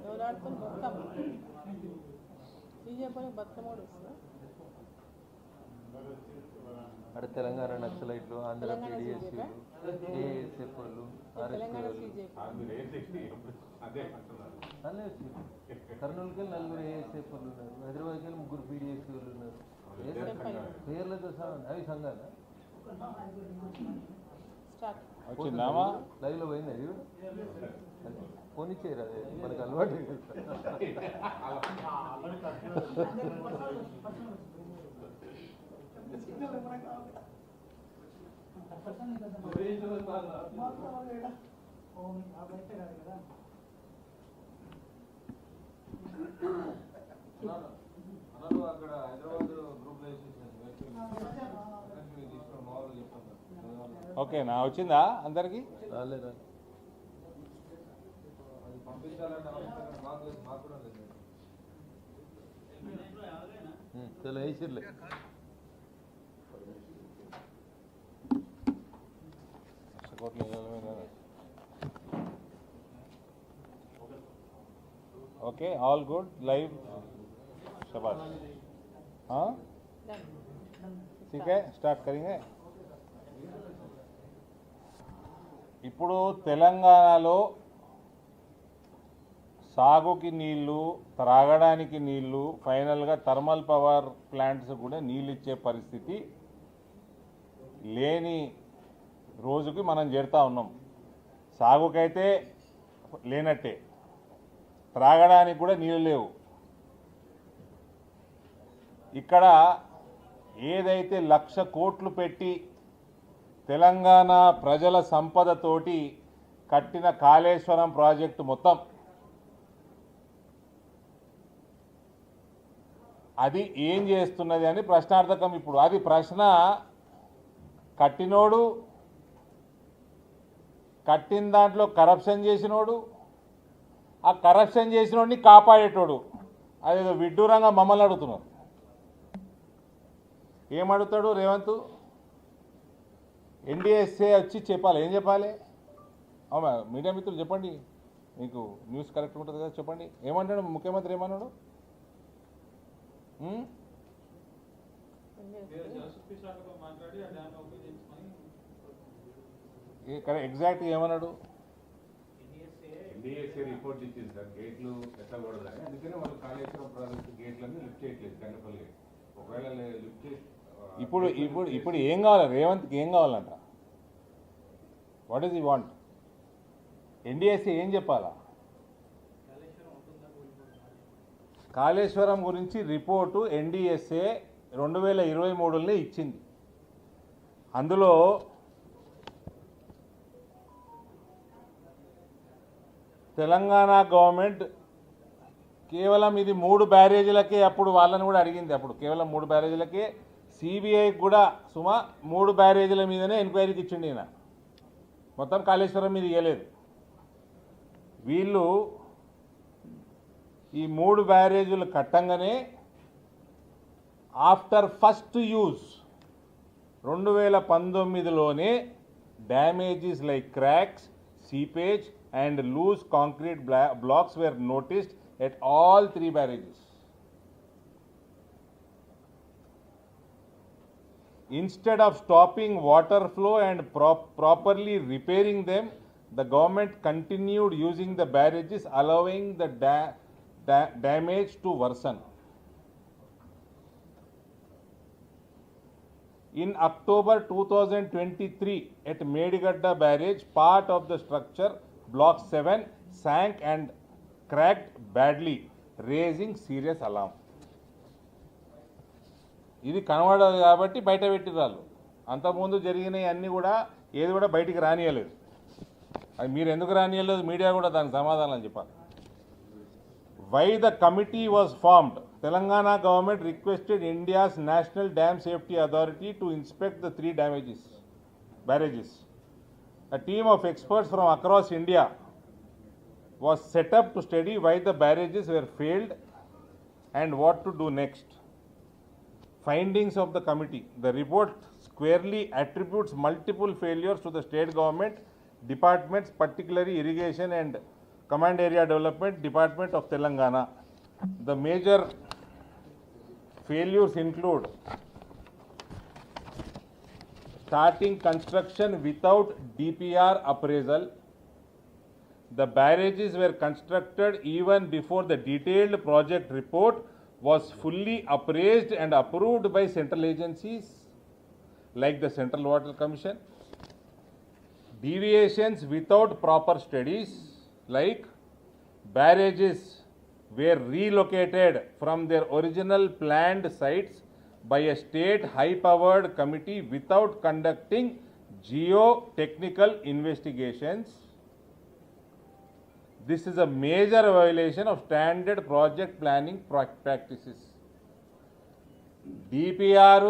ఎవరాడుతుంది Bathukamma BJP Bathukamma కూడా వస్తుందా అక్కడ తెలంగాణ నక్సలైట్లు, ఆంధ్ర పీడిఎస్సీలు, ఏఎస్ఎఫ్ వాళ్ళు, కర్నూలుకి వెళ్ళి 4 ఏఎస్ఎఫ్ వాళ్ళు ఉన్నారు, హైదరాబాద్కి వెళ్ళి 3 పీడిఎస్సీ వాళ్ళు ఉన్నారు. పేర్లతో సహా అవి సంఘాలు లైవ్లో పోయింది. అది ఫోన్ ఇచ్చేయరు, అదే మనకు అలవాటు. అక్కడ హైదరాబాద్ గ్రూప్ ఓకేనా, వచ్చిందా అందరికి? రాలేదా? చలో వేసిర్లే. ओके, ऑल गुड, लाइव, शाबाश. हाँ ठीक है, स्टार्ट करेंगे. ఇప్పుడు తెలంగాణలో సాగుకి నీళ్లు, త్రాగడానికి నీళ్లు, ఫైనల్గా థర్మల్ పవర్ ప్లాంట్స్ కూడా నీళ్ళు ఇచ్చే పరిస్థితి లేని రోజుకి మనం చేరుతా ఉన్నాం. సాగుకైతే లేనట్టే, త్రాగడానికి కూడా నీళ్ళు లేవు. ఇక్కడ ఏదైతే 1,00,000 కోట్లు పెట్టి తెలంగాణ ప్రజల సంపదతోటి కట్టిన కాళేశ్వరం ప్రాజెక్టు మొత్తం అది ఏం చేస్తున్నది అని ప్రశ్నార్థకం. ఇప్పుడు అది ప్రశ్న, కట్టినోడు, కట్టిన దాంట్లో కరప్షన్ చేసినోడు, ఆ కరప్షన్ చేసినోడిని కాపాడేటోడు, అదేదో విడ్డూరంగా మమ్మల్ని అడుగుతున్నారు. ఏమడుగుతాడు రేవంత్? ఎన్డీఎస్ఏ వచ్చి చెప్పాలి. ఏం చెప్పాలి? అవునా మీడియా మిత్రులు చెప్పండి, మీకు న్యూస్ కరెక్ట్ ఉంటుంది కదా, చెప్పండి. ఏమంటాడు ముఖ్యమంత్రి? ఏమన్నాడు? ఎగ్జాక్ట్గా ఏమన్నాడు? ఎన్డీఎస్ఏ రిపోర్ట్ ఇచ్చింది సార్, గేట్లు ఎత్తకూడదని. అందుకనే వాళ్ళు కాళేశ్వరం ప్రాజెక్టు గేట్లన్నీ లిఫ్ట్ చేయట్లేదు కన్నపల్లి. ఒకవేళ లిఫ్ట్ చేసి ఇప్పుడు ఇప్పుడు ఇప్పుడు ఏం కావాలి రేవంత్కి? ఏం కావాలంట? వాట్ ఈజ్ ఈ వాంట్? ఎన్డీఎస్ఏ ఏం చెప్పాలా? కాళేశ్వరం గురించి రిపోర్టు ఎన్డీఎస్ఏ 2023లోనే ఇచ్చింది. అందులో తెలంగాణ గవర్నమెంట్ కేవలం ఇది 3 బ్యారేజీలకే, అప్పుడు వాళ్ళని కూడా అడిగింది, అప్పుడు కేవలం 3 బ్యారేజీలకే, సిబిఐకి కూడా 3 బ్యారేజీల మీదనే ఎంక్వైరీకి ఇచ్చిండి ఈయన, మొత్తం కాళేశ్వరం మీద ఇవ్వలేదు. వీళ్ళు ఈ 3 బ్యారేజీలు కట్టంగానే ఆఫ్టర్ ఫస్ట్ యూజ్ 2019లోనే damages like cracks, seepage and loose concrete blocks were noticed at all 3 barrages. Instead of stopping water flow and properly repairing them, the government continued using the barrages, allowing the damage to worsen. In October 2023, at Medigadda barrage, part of the structure, block 7, sank and cracked badly, raising serious alarm. ఇది కనబడదు కాబట్టి బయట పెట్టిరాళ్ళు. అంతకుముందు జరిగినవి అన్నీ కూడా ఏది కూడా బయటికి రానియలేదు. అది మీరు ఎందుకు రానియలేదు? మీడియా కూడా దానికి సమాధానం చెప్పాలి. Why the committee was formed? Telangana government requested India's National Dam Safety Authority to inspect the 3 barrages. A team of experts from across India was set up to study why the barrages were failed and what to do next. Findings of the committee. The report squarely attributes multiple failures to the state government departments, particularly irrigation and Command Area Development Department of Telangana. The major failures include starting construction without DPR appraisal. The barrages were constructed even before the detailed project report was fully appraised and approved by central agencies like the Central Water Commission. Deviations without proper studies, like barrages were relocated from their original planned sites by a state high-powered committee without conducting geotechnical investigations. This is a major violation of standard project planning practices. DPR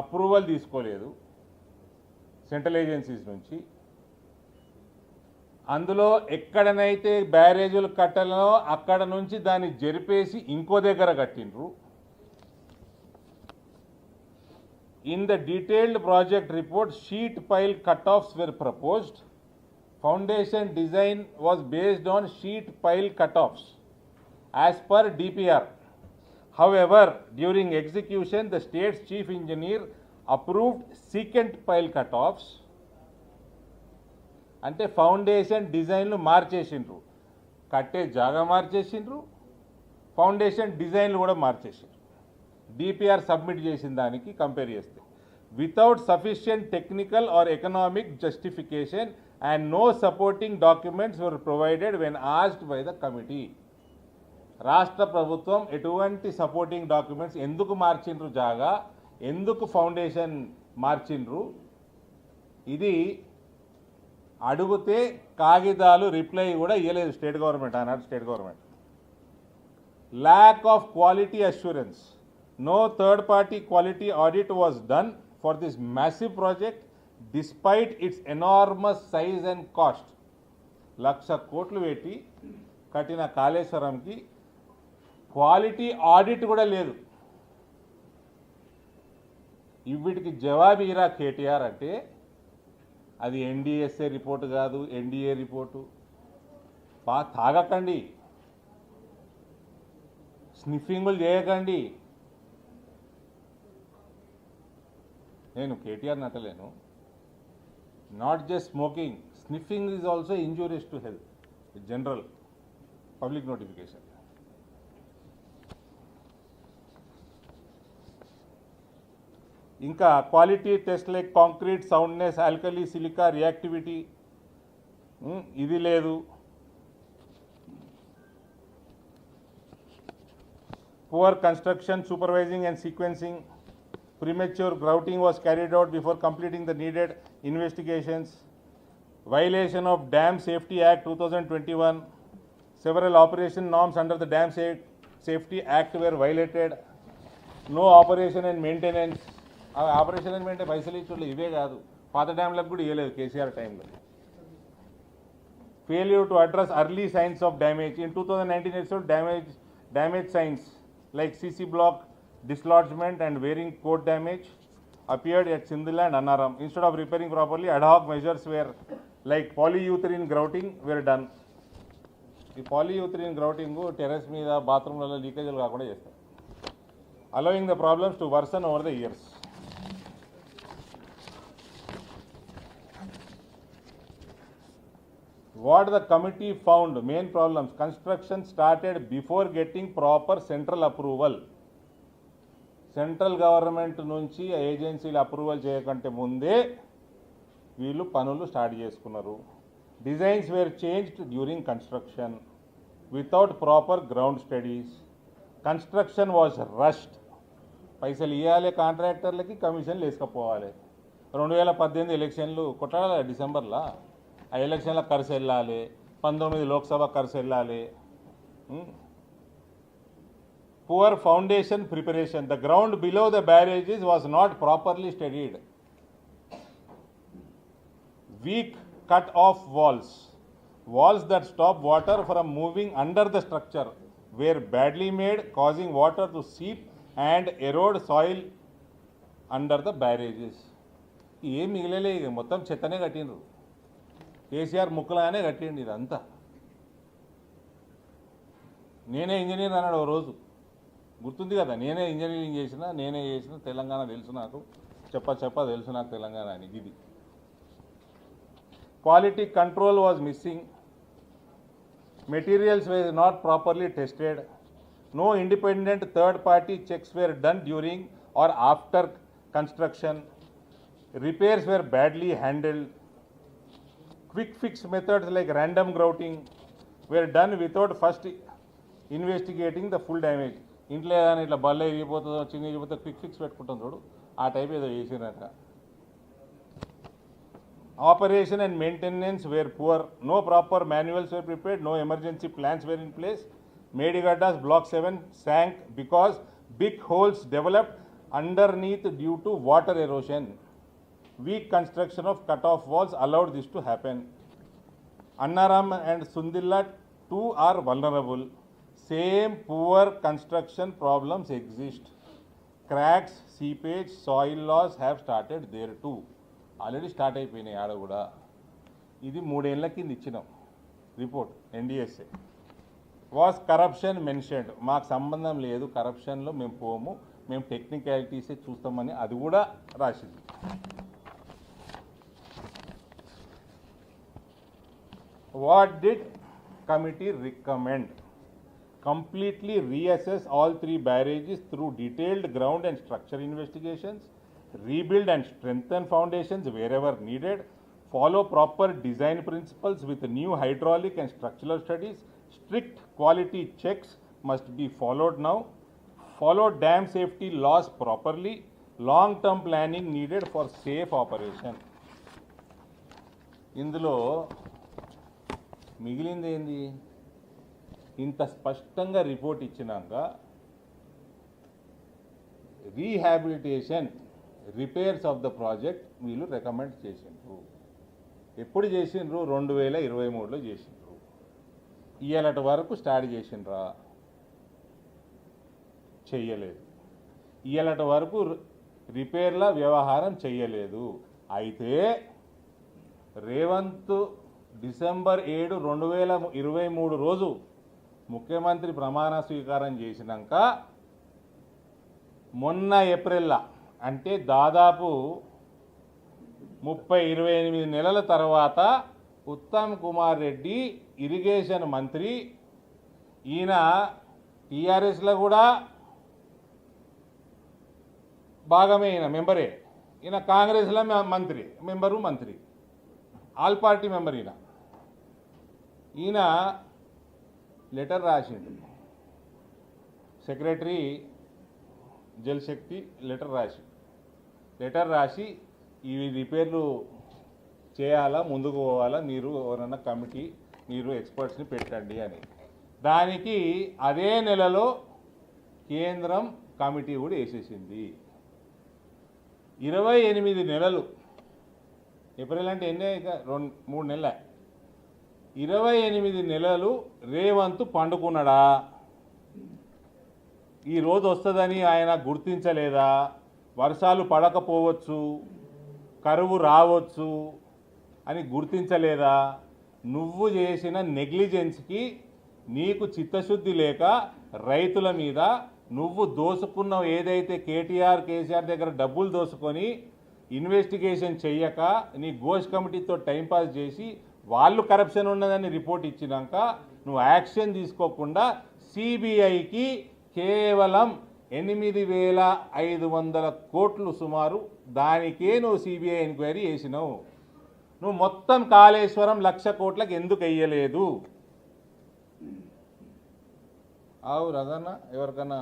approval తీసుకోలేదు central agencies నుంచి. అందులో ఎక్కడనైతే బ్యారేజీలు కట్టాలనో అక్కడ నుంచి దాన్ని జరిపేసి ఇంకో దగ్గర కట్టిండ్రు. In the detailed project report, sheet pile cutoffs were proposed. Foundation design was based on sheet pile cutoffs as per DPR. However, during execution, the state's chief engineer approved secant pile cutoffs. అంటే foundation డిజైన్లు మార్చేసిండ్రు, కట్టే జాగా మార్చేసిండ్రు, foundation డిజైన్లు కూడా మార్చేసిండ్రు. DPR submit చేసిన దానికి compare చేస్తే without sufficient technical or economic justification and no supporting documents were provided when asked by the committee. రాష్ట్ర ప్రభుత్వం ఎటువంటి సపోర్టింగ్ డాక్యుమెంట్స్ ఎందుకు మార్చిండ్రు, జాగా ఎందుకు ఫౌండేషన్ మార్చిండ్రు, ఇది అడిగితే కాగితాలు రిప్లై కూడా ఇవ్వలేదు స్టేట్ గవర్నమెంట్, ఆనాడు state government. Lack of quality assurance. No third party quality audit was done for this massive project despite its enormous size and cost. 1,00,000 కోట్లు పెట్టి కట్టిన కాళేశ్వరంకి క్వాలిటీ ఆడిట్ కూడా లేదు. వీటికి జవాబు ఇరా కేటీఆర్ అంటే అది ఎన్డిఎస్ఏ రిపోర్టు కాదు, ఎన్డీఏ రిపోర్టు. తాగకండి, స్నిఫింగులు చేయకండి. నేను కేటీఆర్ నటలేను. Not just smoking, sniffing is also injurious to health. General public notification. ఇంకా quality test like concrete, soundness, alkali, silica, reactivity ఇది లేదు. Poor construction, supervising and sequencing. Premature grouting was carried out before completing the needed investigations. Violation of Dam Safety Act 2021. Several operation norms under the Dam Safety Act were violated. No operation and maintenance. Operation and maintenance పైసలు ఇచ్చుడు ఇవే కాదు, పాత డ్యామ్లకు కూడా ఇవ్వలేదు కేసీఆర్ టైంలో. Failure to address early signs of damage. In 2019 itself, damage signs like CC block dislodgement and wearing coat damage appeared at Sindhila and Annaram. Instead of repairing properly, ad hoc measures were like polyurethane grouting were done. ఈ polyurethane grouting terrace మీద బాత్రూమ్లలో లీకేజీలు కాకుండా చేస్తారు, allowing the problems to worsen over the years. What the committee found main problems: construction started before getting proper central approval. Central government నుంచి ఏజెన్సీలు approval చేయకంటే ముందే వీళ్ళు పనులు స్టార్ట్ చేసుకున్నారు. Designs were changed during construction without proper ground studies. Construction was rushed. పైసలు ఇవ్వాలి కాంట్రాక్టర్లకి, కమిషన్లు వేసుకపోవాలి. 2018 ఎలక్షన్లు కొట్టాలి డిసెంబర్లో. ఆ ఎలక్షన్ల ఖర్చు వెళ్ళాలి, 19 లోక్సభ ఖర్చు వెళ్ళాలి. Poor foundation preparation. The ground below the barrages was not properly studied. Weak cut off walls. Walls that stop water from moving under the structure were badly made, causing water to seep and erode soil under the barrages. ఏం మిగిలలే, మొత్తం చెత్తనే కట్టిండ్రు. కేసీఆర్ ముక్కలానే కట్టిండు ఇదంతా. నేనే engineer అన్నాడు ఓ రోజు, గుర్తుంది కదా, నేనే ఇంజనీరింగ్ చేసిన, నేనే చేసిన, తెలంగాణ తెలుసు నాకు, చెప్ప తెలుసు నాకు తెలంగాణ అని. ఇది quality control was missing, materials were not properly tested, no independent third party checks were done during or after construction, repairs were badly handled, quick fix methods like random grouting were done without first investigating the full damage. ఇంట్లో ఏదైనా ఇట్లా బల్ల ఇరిగిపోతుందో చిన్న ఇరిగిపోతే quick fix పెట్టుకుంటాం చూడు, ఆ type ఏదో చేసినట్ట. Operation and maintenance were poor, no proper manuals were prepared, no emergency plans were in place. Medigadda's Block 7 sank because big holes developed underneath due to water erosion. Weak construction of cut-off walls allowed this to happen. Annaram and Sundilla too are vulnerable. Same poor construction problems exist. Cracks, seepage, soil loss have started there too. Already start అయిపోయినాయి ఆడ కూడా. ఇది 3 ఏళ్ల కింద ఇచ్చినాం report NDSA. Was corruption mentioned, మాకు సంబంధం లేదు కరప్షన్లో మేము పోము, మేము టెక్నికాలిటీసే చూస్తామని అది కూడా రాసింది. What did committee recommend? Completely reassess all 3 barrages through detailed ground and structure investigations, rebuild and strengthen foundations wherever needed, follow proper design principles with new hydraulic and structural studies, strict quality checks must be followed now, follow dam safety laws properly, long-term planning needed for safe operation. ఇందులో మిగిలింది ఏంది? ఇంత స్పష్టంగా report ఇచ్చినాక rehabilitation repairs of the project వీళ్ళు recommend చేసిండ్రు. ఎప్పుడు చేసిండ్రు? 2023లో చేసిండ్రు. ఇయ్యాలటి వరకు స్టార్ట్ చేసిండ్రా? చెయ్యలేదు. ఇయ్యాలటి వరకు రిపేర్ల వ్యవహారం చెయ్యలేదు. అయితే రేవంత్ డిసెంబర్ 7, 2023 రోజు ముఖ్యమంత్రి ప్రమాణ స్వీకారం చేసినాక మొన్న ఏప్రిల్లో, అంటే దాదాపు 28 నెలల తర్వాత ఉత్తమ్ కుమార్ రెడ్డి ఇరిగేషన్ మంత్రి, ఈయన టీఆర్ఎస్లో కూడా భాగమే, ఈయన మెంబరే, ఈయన కాంగ్రెస్లో మంత్రి, ఆల్ పార్టీ మెంబర్. ఈయన లెటర్ రాసిండు, సెక్రటరీ జల్ శక్తి లెటర్ రాసి ఈ రిపేర్లు చేయాలా, ముందుకు పోవాలా, మీరు ఎవరన్నా కమిటీ, మీరు ఎక్స్పర్ట్స్ని పెట్టండి అని. దానికి అదే నెలలో కేంద్రం కమిటీ కూడా వేసేసింది. 28 నెలలు, ఏప్రిల్ అంటే ఎన్నే, 3 నెలల, 28 నెలలు రేవంత్ పండుకున్నాడా? ఈరోజు వస్తుందని ఆయన గుర్తించలేదా? వర్షాలు పడకపోవచ్చు, కరువు రావచ్చు అని గుర్తించలేదా? నువ్వు చేసిన నెగ్లిజెన్స్కి, నీకు చిత్తశుద్ధి లేక రైతుల మీద నువ్వు దోసుకున్న ఏదైతే కేసీఆర్ దగ్గర డబ్బులు దోసుకొని ఇన్వెస్టిగేషన్ చెయ్యక నీ ఘోష్ కమిటీతో టైంపాస్ చేసి వాళ్ళు కరప్షన్ ఉన్నదని రిపోర్ట్ ఇచ్చినాక నువ్వు యాక్షన్ తీసుకోకుండా సిబిఐకి కేవలం 8,500 కోట్లు సుమారు, దానికే నువ్వు సిబిఐ ఎంక్వైరీ చేసినావు. నువ్వు మొత్తం కాళేశ్వరం 1,00,000 కోట్లకు ఎందుకు వెయ్యలేదు? ఆవు రగన్న, ఎవరికన్నా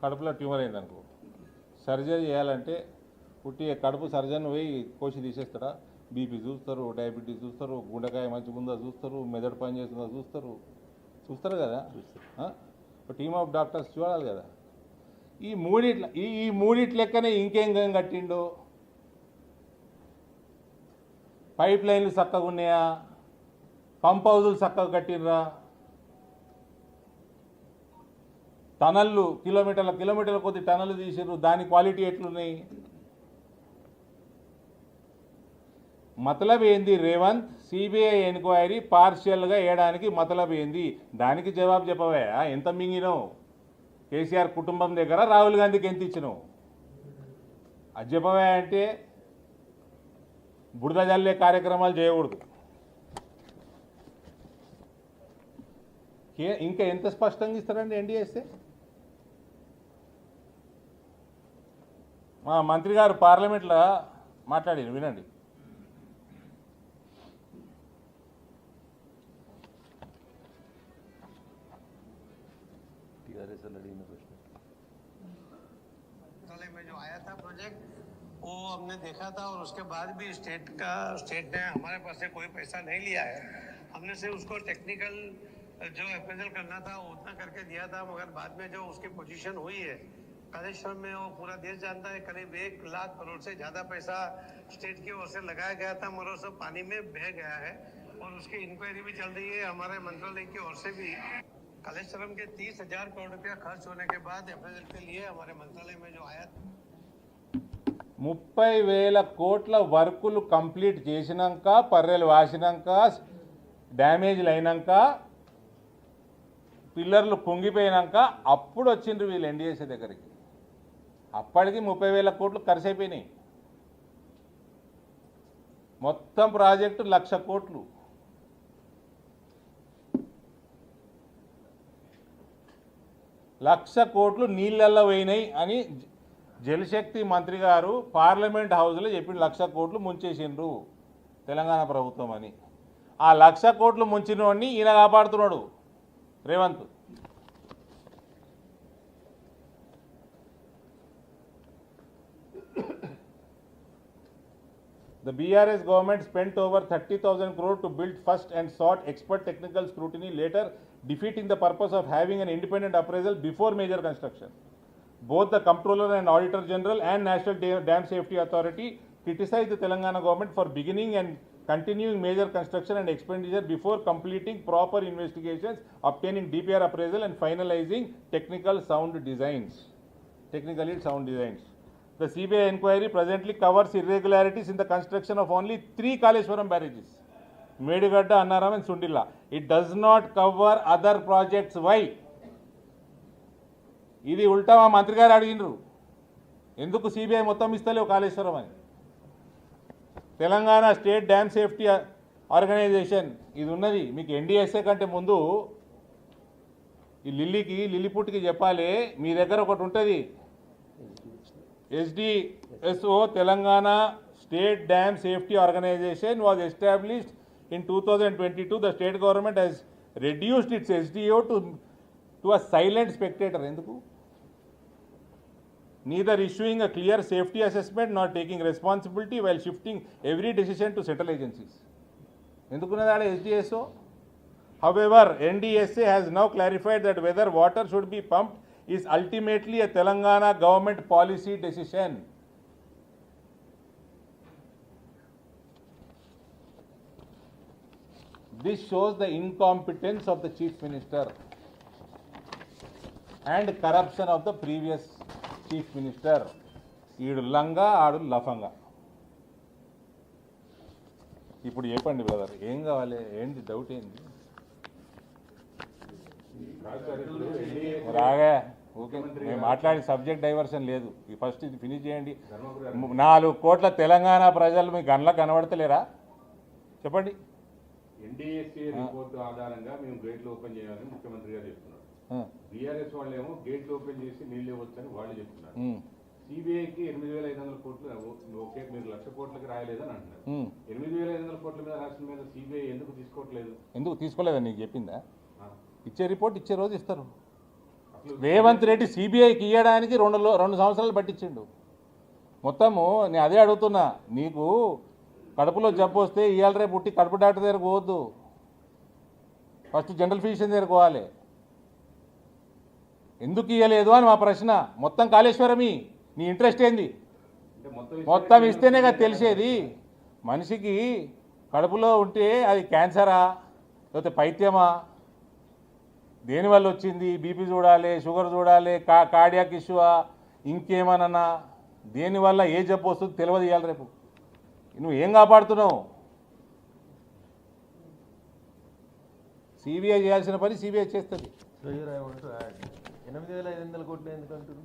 కడుపులో ట్యూమర్ అయిందనుకో, సర్జరీ చేయాలంటే పుట్టి కడుపు సర్జన్ పోయి కోసి తీసేస్తాడా? బీపీ చూస్తారు, డయాబెటీస్ చూస్తారు, గుండెకాయ మంచిగా ఉందా చూస్తారు, మెదడు పని చేస్తుందా చూస్తారు కదా. టీమ్ ఆఫ్ డాక్టర్స్ చూడాలి కదా. ఈ మూడిట్ల లెక్కనే ఇంకేం కట్టిండు? పైప్ లైన్లు చక్కగా ఉన్నాయా? పంప్ హౌజులు చక్కగా కట్టినరా? టనళ్ళు కిలోమీటర్ల కొద్ది టనళ్ళు తీసిర్రు, దాని క్వాలిటీ ఎట్లున్నాయి? మతలబ్ ఏంది? రేవంత్ సిబిఐ ఎంక్వైరీ పార్షియల్గా వేయడానికి మతలబ్ ఏంది? దానికి జవాబు చెప్పవే. ఎంత మింగినావు కేసీఆర్ కుటుంబం దగ్గర, రాహుల్ గాంధీకి ఎంత ఇచ్చినావు అది చెప్పవే. అంటే బురద జల్లే కార్యక్రమాలు చేయకూడదు. ఇంకా ఎంత స్పష్టంగా ఇస్తారండి ఎన్డీఏస్తే? మా మంత్రి గారు పార్లమెంట్లో మాట్లాడారు, వినండి. टीआरएस लड़ी में प्रश्न में जो आया था प्रोजेक्ट वो हमने देखा था और उसके बाद भी स्टेट ने हमारे पास से कोई पैसा नहीं लिया है। हमने से उसको टेक्निकल जो अप्रेजल करना था वो उतना करके दिया था, मगर बाद में जो उसकी पोजीशन हुई है कालेश्वर में, वो पूरा देश जानता है, करीब 1 लाख करोड़ से ज्यादा पैसा स्टेट की ओर से लगाया गया था, मगर सब पानी में बह गया है और उसकी इंक्वायरी भी चल रही है। हमारे मंत्रालय की ओर से भी कालेश्वरम के 30,000 करोड़ रुपया खर्च होने के बाद अप्रेजल के लिए हमारे मंत्रालय में जो आया 30,000 కోట్ల వర్కులు కంప్లీట్ చేసినాక, పర్రెలు వాసినాక, డ్యామేజ్లు అయినాక, పిల్లర్లు కుంగిపోయినాక అప్పుడు వచ్చిండ్రు వీళ్ళు ఎన్డీఎస్ఏ దగ్గరికి. అప్పటికి 30,000 కోట్లు ఖర్చు అయిపోయినాయి. మొత్తం ప్రాజెక్టు 1,00,000 కోట్లు. లక్ష కోట్లు నీళ్ళల్లో పోయినాయి అని జలశక్తి మంత్రి గారు పార్లమెంట్ హౌస్లో చెప్పిన 1,00,000 కోట్లు ముంచేసిండ్రు తెలంగాణ ప్రభుత్వం అని. ఆ 1,00,000 కోట్లు ముంచినోడిని ఈయన కాపాడుతున్నాడు Revanth. The BRS government spent over 30,000 crore to build first and sought expert technical scrutiny, later defeating the purpose of having an independent appraisal before major construction. Both the Comptroller and Auditor General and National Dam Safety Authority criticized the Telangana government for beginning and continuing major construction and expenditure before completing proper investigations, obtaining DPR appraisal and finalizing technically sound designs. The CBI inquiry presently covers irregularities in the construction of only 3 Kaleshwaram barrages, Medigadda, Annaram and Sundilla. It does not cover other projects. Why? ఇది ఉల్టా మా మంత్రి గారు అడిగినరు, ఎందుకు CBI మొత్తం ఇస్తలేవు కాళేశ్వరం అని. Telangana state dam safety organisation ఇది ఉన్నది. మీకు ఎన్డీఎస్ఏ కంటే ముందు ఈ లిల్లీపుట్కి చెప్పాలి, మీ దగ్గర ఒకటి ఉంటుంది, SDSO, Telangana state dam safety organisation was established in 2022. The state government has reduced its SDO to a silent spectator. ఎందుకు? Neither issuing a clear safety assessment nor taking responsibility while shifting every decision to central agencies. ఎందుకున్నదాడ SDSO? However, NDSA has now clarified that whether water should be pumped is ultimately a Telangana government policy decision. This shows the incompetence of the Chief Minister and corruption of the previous Chief Minister. ఈడు లంగా, ఆడు లఫంగా. ఇప్పుడు చెప్పండి brother, ఏం కావాలి, ఏంటి doubt ఏంది? రాగా ఓకే, మేము మాట్లాడే సబ్జెక్ట్ డైవర్షన్ లేదు. ఈ ఫస్ట్ ఇది ఫినిష్ చేయండి. 4 కోట్ల తెలంగాణ ప్రజలు మీ గన్లకు కనబడతలేరా? చెప్పండి. ఎన్డీఎస్ఏ రిపోర్ట్ ఆధారంగా మేము గేట్లు ఓపెన్ చేయాలని ముఖ్యమంత్రి గారు చెప్తున్నారు. బీఆర్ఎస్ వాళ్ళు ఏమో గేట్లు ఓపెన్ చేసి నీళ్ళు ఇవ్వచ్చని వాళ్ళు చెప్తున్నారు. సిబిఐకి 8,500 కోట్లు ఓకే, మీరు 1,00,000 కోట్లకి రాయలేదని అంటున్నారు. 8,500 కోట్ల మీద రాసిన మీద సిబిఐ ఎందుకు తీసుకోవట్లేదు? ఎందుకు తీసుకోలేదని నీకు చెప్పిందా? ఇచ్చే రిపోర్ట్ ఇచ్చే రోజు ఇస్తారు. రేవంత్ రెడ్డి సిబిఐకి ఇవ్వడానికి 2 సంవత్సరాలు పట్టించిండు. మొత్తము నేను అదే అడుగుతున్నా, నీకు కడుపులో జబ్బు వస్తే ఇవాళ రేపు పుట్టి కడుపు డాక్టర్ దగ్గరకు పోవద్దు, ఫస్ట్ జనరల్ ఫిజిషియన్ దగ్గరకు పోవాలి. ఎందుకు ఇవ్వలేదు అని మా ప్రశ్న. మొత్తం కాళేశ్వరమి, నీ ఇంట్రెస్ట్ ఏంది? మొత్తం ఇస్తేనే కదా తెలిసేది. మనిషికి కడుపులో ఉంటే అది క్యాన్సరా లేకపోతే పైత్యమా, దేనివల్ల వచ్చింది, బీపీ చూడాలి, షుగర్ చూడాలి, కార్డియాక్ ఇష్యూవా, ఇంకేమన్నా దేనివల్ల ఏ జబ్బు వస్తుంది తెలియదు. ఇవాళ రేపు నువ్వు ఏం కాపాడుతున్నావు? సిబిఐ చేయాల్సిన పని సిబిఐ చేస్తుంది. So here I want to add 8,500 కోట్లు ఎందుకు అంటుంది?